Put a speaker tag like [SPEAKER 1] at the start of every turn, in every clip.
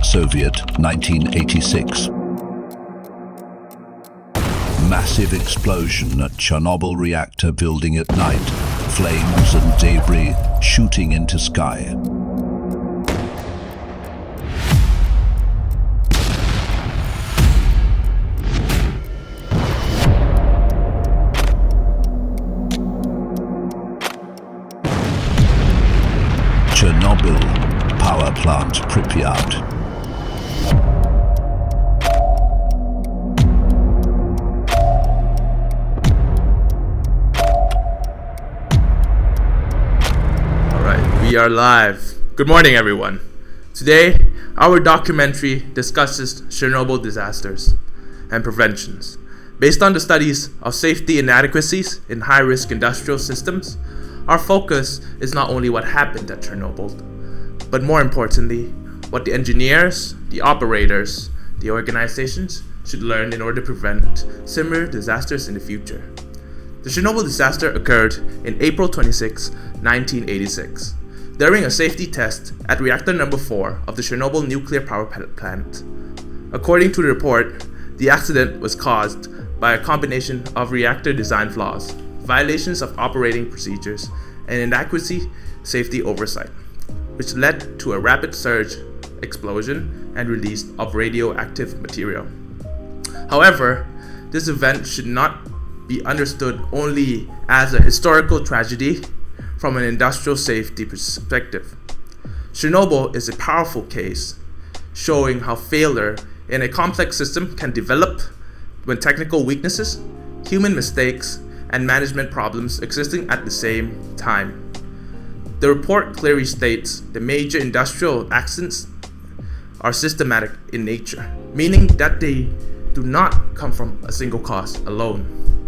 [SPEAKER 1] Soviet, 1986. Massive explosion at Chernobyl reactor building at night. Flames and debris shooting into sky. Chernobyl power plant, Pripyat.
[SPEAKER 2] We are live. Good morning, everyone. Today, our documentary discusses Chernobyl disasters and preventions. Based on the studies of safety inadequacies in high-risk industrial systems, our focus is not only what happened at Chernobyl, but more importantly, what the engineers, the operators, the organizations should learn in order to prevent similar disasters in the future. The Chernobyl disaster occurred in April 26, 1986. During a safety test at reactor number 4 of the Chernobyl nuclear power plant. According to the report, the accident was caused by a combination of reactor design flaws, violations of operating procedures, and inadequate safety oversight, which led to a rapid surge, explosion, and release of radioactive material. However, this event should not be understood only as a historical tragedy from an industrial safety perspective. Chernobyl is a powerful case showing how failure in a complex system can develop when technical weaknesses, human mistakes, and management problems existing at the same time. The report clearly states the major industrial accidents are systematic in nature, meaning that they do not come from a single cause alone.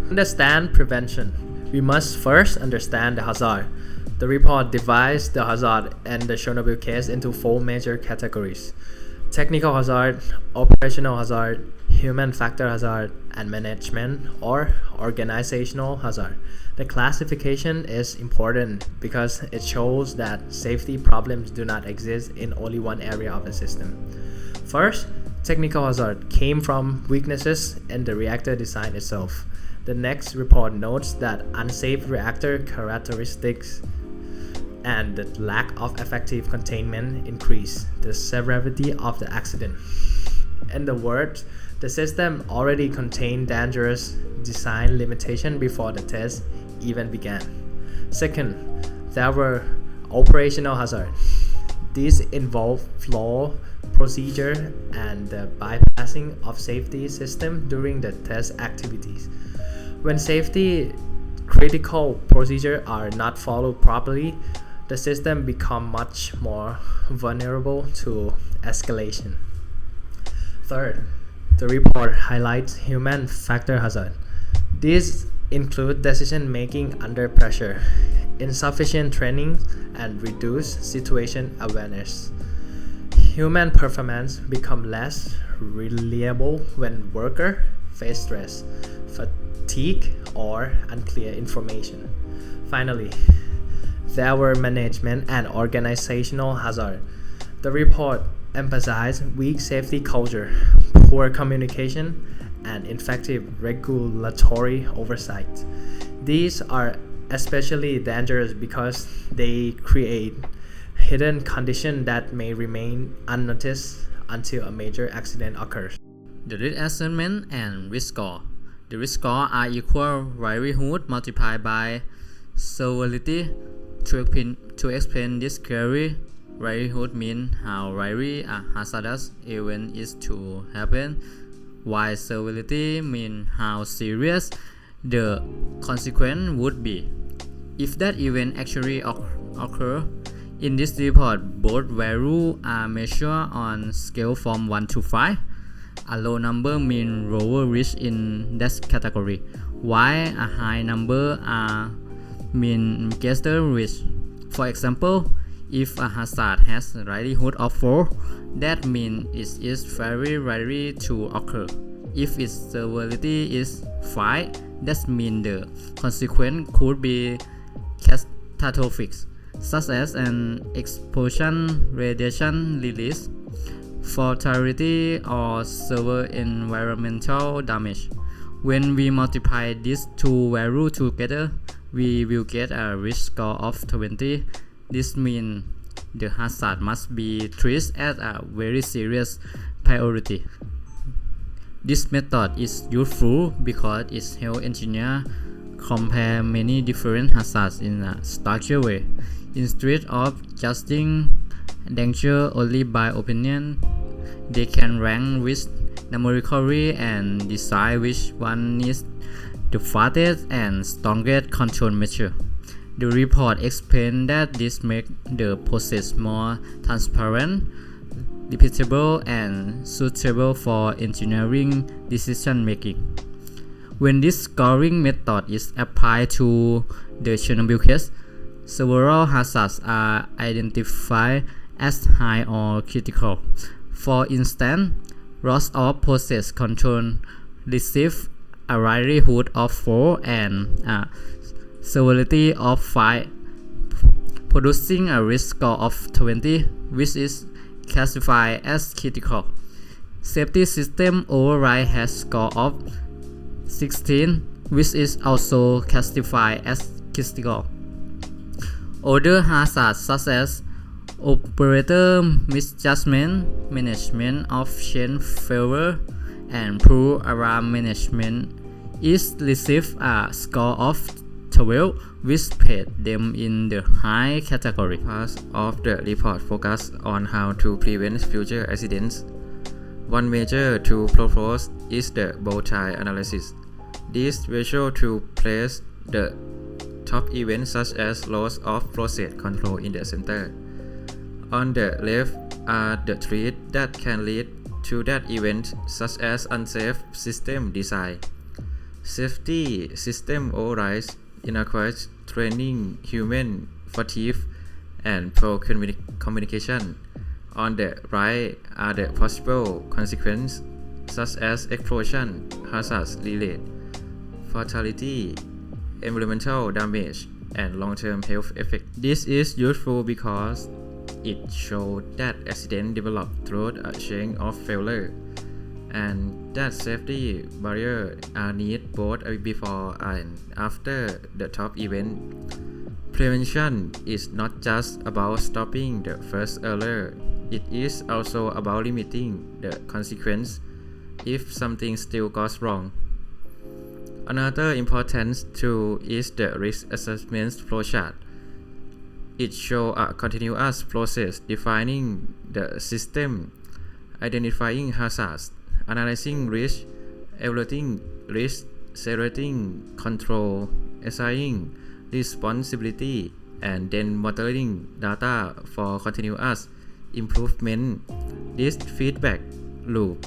[SPEAKER 3] Understand prevention. We must first understand the hazard. The report divides the hazard and the Chernobyl case into 4 major categories: technical hazard, operational hazard, human factor hazard, and management or organizational hazard. The classification is important because it shows that safety problems do not exist in only one area of the system. First, technical hazard came from weaknesses in the reactor design itself. The next report notes that unsafe reactor characteristics and the lack of effective containment increase the severity of the accident. In the words, the system already contained dangerous design limitation before the test even began. Second, there were operational hazards. These involve flaw procedure and the bypassing of safety system during the test activities. When safety critical procedures are not followed properly, the system becomes much more vulnerable to escalation. Third, the report highlights human factor hazard. These include decision making under pressure, insufficient training, and reduced situation awareness. Human performance becomes less reliable when workers face stress, fatigue, or unclear information. Finally, there were management and organizational hazards. The report emphasized weak safety culture, poor communication, and ineffective regulatory oversight. These are especially dangerous because they create hidden conditions that may remain unnoticed until a major accident occurs.
[SPEAKER 4] The risk assessment and risk score. The risk score are equal likelihood multiplied by severity. To explain this query, likelihood means how likely a hazardous event is to happen, while severity means how serious the consequence would be if that event actually occurs. In this report, both values are measured on scale from 1 to 5. A low number means lower risk in that category, while a high number means greater risk. For example, if a hazard has a likelihood of 4, that means it is very likely to occur. If its severity is 5, that means the consequence could be catastrophic, such as an explosion, radiation release, fatality or severe environmental damage. When we multiply these two values together, we will get a risk score of 20. This means the hazard must be treated as a very serious priority. This method is useful because it helps engineers compare many different hazards in a structured way. Instead of judging danger only by opinion, they can rank risk numerically and decide which one needs the fastest and strongest control measure. The report explains that this makes the process more transparent, repeatable, and suitable for engineering decision making. When this scoring method is applied to the Chernobyl case, several hazards are identified as high or critical. For instance, loss of process control received a likelihood of 4 and a severity of 5, producing a risk score of 20, which is classified as critical. Safety system override has score of 16, which is also classified as critical. Other hazards such as operator misjudgment, management of chain failure, and poor alarm management each received a score of 12, which placed them in the high category.
[SPEAKER 5] Part of the report focus on how to prevent future accidents. One measure to propose is the bow tie analysis. This will show to place the top events such as loss of process control in the center. On the left are the threats that can lead to that event, such as unsafe system design, safety system overrides, inadequate training, human fatigue, and poor communication. On the right are the possible consequences, such as explosion, hazards related, fatality, environmental damage, and long-term health effects. This is useful because it shows that accidents develop through a chain of failure, and that safety barriers are needed both before and after the top event. Prevention is not just about stopping the first error, it is also about limiting the consequence if something still goes wrong. Another important tool is the risk assessment flowchart. It shows a continuous process defining the system, identifying hazards, analyzing risk, evaluating risk, setting control, assigning responsibility, and then monitoring data for continuous improvement. This feedback loop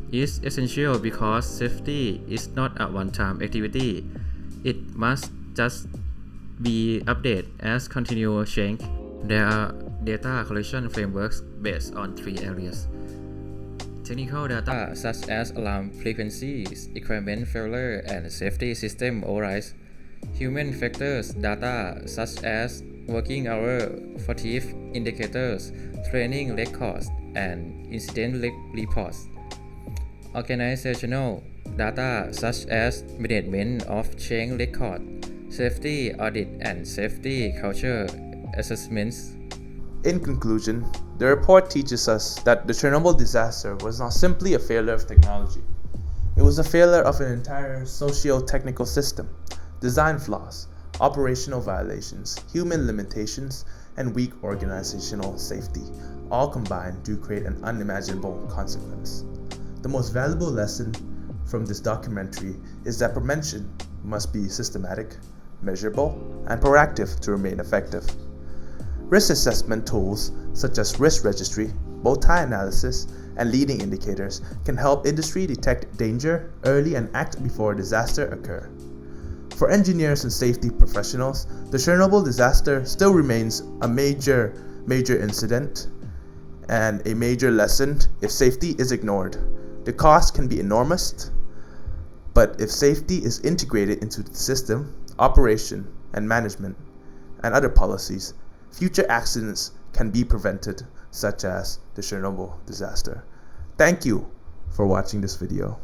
[SPEAKER 5] is essential because safety is not a one-time activity. It must just be updated as continuous change. There are data collection frameworks based on 3 areas. Technical data such as alarm frequencies, equipment failure, and safety system overrides. Human factors data such as working hour, fatigue indicators, training records, and incident reports. Organizational data such as management of change record, safety audit, and safety culture assessments.
[SPEAKER 2] In conclusion, the report teaches us that the Chernobyl disaster was not simply a failure of technology. It was a failure of an entire socio-technical system. Design flaws, operational violations, human limitations, and weak organizational safety all combined to create an unimaginable consequence. The most valuable lesson from this documentary is that prevention must be systematic, measurable, and proactive to remain effective. Risk assessment tools such as risk registry, bow tie analysis, and leading indicators can help industry detect danger early and act before a disaster occurs. For engineers and safety professionals, the Chernobyl disaster still remains a major incident and a major lesson if safety is ignored. The cost can be enormous, but if safety is integrated into the system, operation, and management, and other policies, future accidents can be prevented such as the Chernobyl disaster. Thank you for watching this video.